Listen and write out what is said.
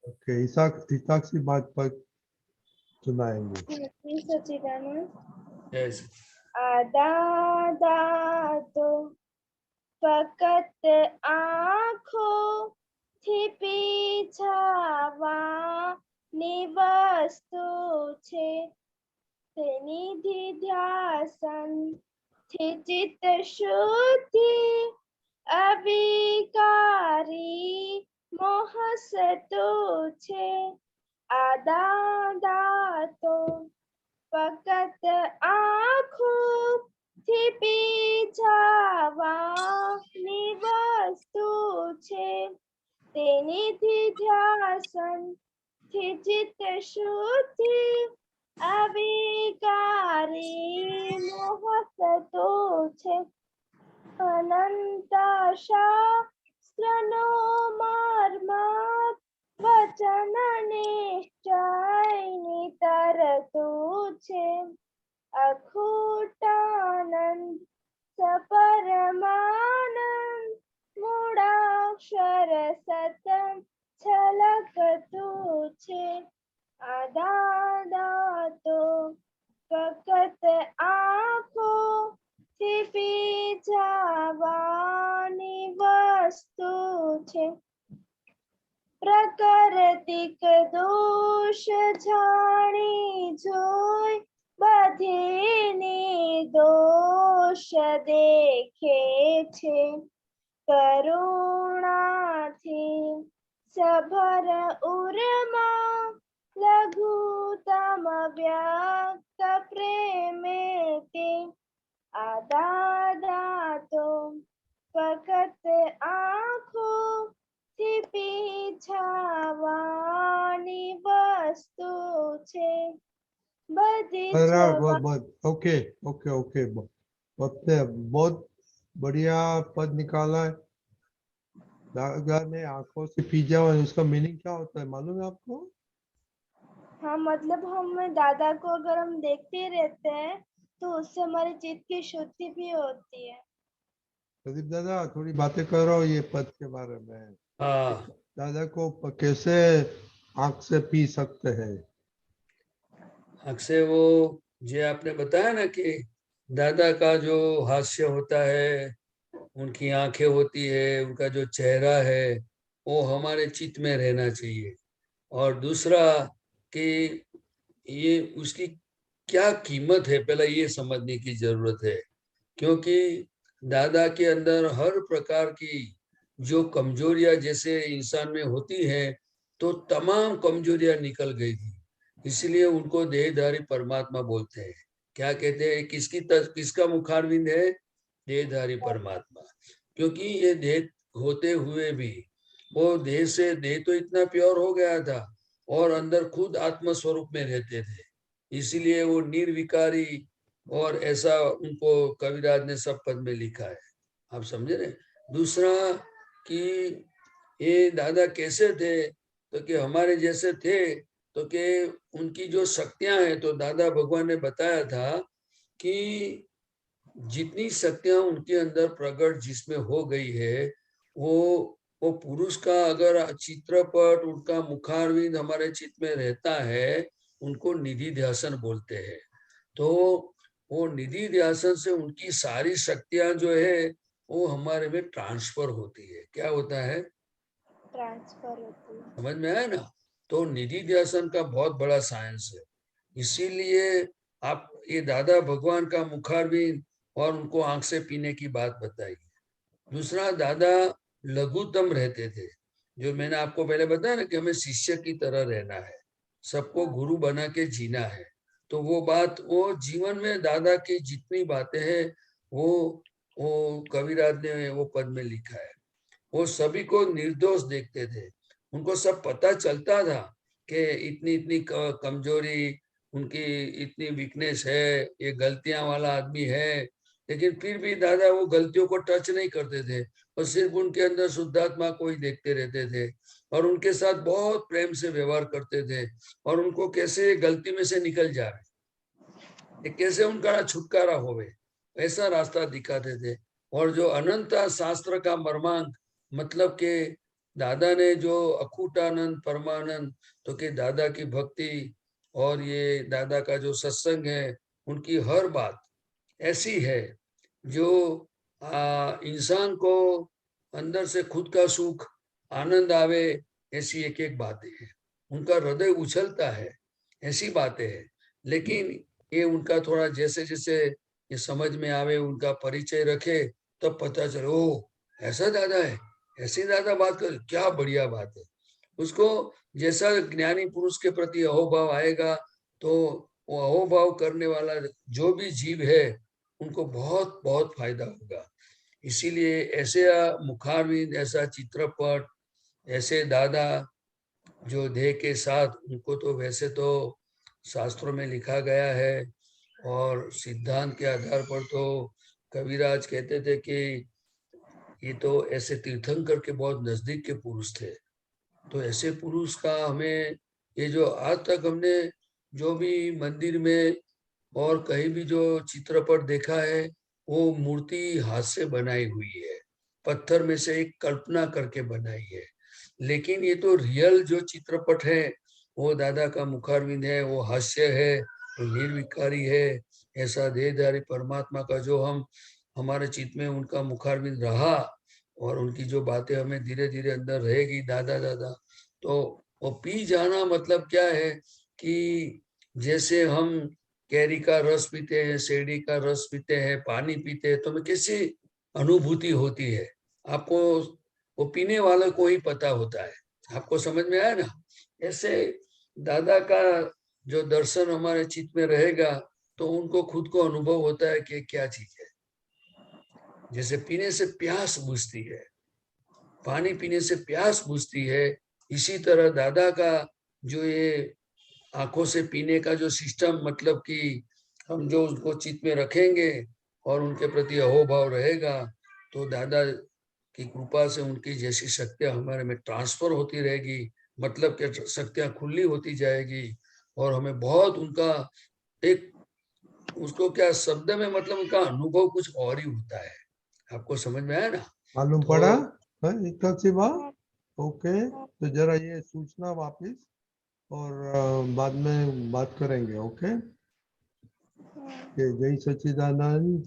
Okay, ईसाक्षी बात पर सुनाएंगे। यस। आधा तो फकत आँखों થી પીછાવાની વસ્તુ છે તેની ધ્યાસન થી ચિત્ત શુદ્ધિ અવિકારી મોહસતો છે આદા તો ફકત આँखों થી પીછાવાની વસ્તુ છે તેની ધ્યાસન થી ચિત્ત શુદ્ધિ અવિકારી મોહસતો છે અનંત શાસ્ત્રનો મર્મત વચન નિશ્ચયની તરતું છે અખૂટાનંદ સપરમાનંદ મૂળાક્ષર સતમ છલકતું છે આદા તો ફકત આँखों થી પીછાવાની વસ્તુ છે પ્રકૃતિક દોષ જાણી જોઈ બધીની દોષ દેખે છે કરુણાથી સભર ઉર્મા લઘુતમ વ્યક્ત પ્રેમે તે આદા તો ફકત આँखों થી પીછાવાની વસ્તુ છે બધી ओके ओके ओके, बहुत बढ़िया पद निकाला है। दादा ने आंखों से पी जाओ, उसका मीनिंग क्या होता है मालूम है आपको? हाँ मतलब हम दादा को अगर हम देखते रहते हैं तो उससे हमारे चित्त की शुद्धि भी होती है। प्रदीप दादा थोड़ी बातें करो ये पद के बारे में। हाँ, दादा को कैसे आंख से पी सकते हैं? आँख से वो जो आपने बताया ना कि दादा का जो हास्य होता है, उनकी आंखें होती है, उनका जो चेहरा है, वो हमारे चित्त में रहना चाहिए। और दूसरा कि ये उसकी क्या कीमत है, पहले ये समझने की जरूरत है। क्योंकि दादा के अंदर हर प्रकार की जो कमजोरियां जैसे इंसान में होती है, तो तमाम कमजोरियां निकल गई थी। इसलिए उनको देहधारी परमात्मा बोलते हैं। क्या कहते हैं, किसका मुखारविंद है? देहधारी परमात्मा। क्योंकि ये देह होते हुए भी वो देह तो इतना प्योर हो गया था और अंदर खुद आत्म स्वरूप में रहते थे। इसीलिए वो निर्विकारी, और ऐसा उनको कविराज ने सब पद में लिखा है। आप समझे ना। दूसरा कि ये दादा कैसे थे, तो कि हमारे जैसे थे, तो कि उनकी जो शक्तियां हैं, तो दादा भगवान ने बताया था कि जितनी शक्तियां उनके अंदर प्रकट जिसमें हो गई है, वो पुरुष का अगर चित्रपट, उनका मुखारविंद हमारे चित्त में रहता है, उनको निधि ध्यासन बोलते हैं। तो वो निधि ध्यासन से उनकी सारी शक्तियां जो है वो हमारे में ट्रांसफर होती है। क्या होता है? ट्रांसफर होती है। समझ में आया ना। तो निधि ध्यासन का बहुत बड़ा साइंस है। इसीलिए आप ये दादा भगवान का मुखारविंद और उनको आंख से पीने की बात बताई। दूसरा, दादा लघुतम रहते थे। जो मैंने आपको पहले बताया ना कि हमें शिष्य की तरह रहना है, सबको गुरु बना के जीना है। तो वो बात, वो जीवन में दादा की जितनी बातें हैं वो कविराज ने वो पद में लिखा है। वो सभी को निर्दोष देखते थे। उनको सब पता चलता था कि इतनी इतनी कमजोरी, उनकी इतनी वीकनेस है, ये गलतियां वाला आदमी है, लेकिन फिर भी दादा वो गलतियों को टच नहीं करते थे और सिर्फ उनके अंदर शुद्धात्मा को ही देखते रहते थे और उनके साथ बहुत प्रेम से व्यवहार करते थे और उनको कैसे गलती में से निकल जाए, कैसे उनका छुटकारा होवे, ऐसा रास्ता दिखाते थे। और जो अनंत शास्त्र का मर्मांक, मतलब के दादा ने जो अखूटानंद परमानंद, तो कि दादा की भक्ति और ये दादा का जो सत्संग है, उनकी हर बात ऐसी है जो इंसान को अंदर से खुद का सुख आनंद आवे, ऐसी एक एक बातें हैं। उनका हृदय उछलता है, ऐसी बातें हैं। लेकिन ये उनका थोड़ा जैसे जैसे ये समझ में आवे, उनका परिचय रखे, तब पता चले ओ ऐसा दादा है, ऐसे दादा बात कर, क्या बढ़िया बात है। उसको जैसा ज्ञानी पुरुष के प्रति अहोभाव आएगा, तो वो अहोभाव करने वाला जो भी जीव है उनको बहुत बहुत फायदा होगा। इसीलिए ऐसे मुखारविंद, ऐसा चित्रपट, ऐसे दादा जो देह के साथ, उनको तो वैसे तो शास्त्रों में लिखा गया है, और सिद्धांत के आधार पर तो कविराज कहते थे कि ये तो ऐसे तीर्थंकर के बहुत नजदीक के पुरुष थे। तो ऐसे पुरुष का हमें, ये जो आज तक हमने जो भी मंदिर में और कहीं भी जो चित्रपट देखा है, वो मूर्ति हाथ से बनाई हुई है, पत्थर में से एक कल्पना करके बनाई है। लेकिन ये तो रियल जो चित्रपट है, वो दादा का मुखारविंद है, वो हास्य है, वो निर्विकारी है। ऐसा देहधारी परमात्मा का जो हम हमारे चित्त में उनका मुखारविंद रहा, और उनकी जो बातें हमें धीरे धीरे अंदर रहेगी, दादा दादा, तो वो पी जाना मतलब क्या है कि जैसे हम कैरी का रस पीते हैं, शेरडी का रस पीते हैं, पानी पीते हैं, तो हमें कैसी अनुभूति होती है, आपको वो पीने वाले को ही पता होता है। आपको समझ में आया ना? ऐसे दादा का जो दर्शन हमारे चित्त में रहेगा, तो उनको खुद को अनुभव होता है कि क्या चीज है। जैसे पीने से प्यास बुझती है, पानी पीने से प्यास बुझती है, इसी तरह दादा का जो ये आंखों से पीने का जो सिस्टम, मतलब कि हम जो उसको चित्त में रखेंगे और उनके प्रति अहोभाव रहेगा, तो दादा की कृपा से उनकी जैसी शक्तियां हमारे में ट्रांसफर होती रहेगी, मतलब कि शक्तियां खुली होती जाएगी, और हमें बहुत उनका एक, उसको क्या शब्द में, मतलब उनका अनुभव कुछ और ही होता है। आपको समझ में आया ना? मालूम तो पड़ा? इतना सी बात। ओके, तो जरा ये सूचना वापस, और बाद में बात करेंगे। ओके, जय सच्चिदानंद।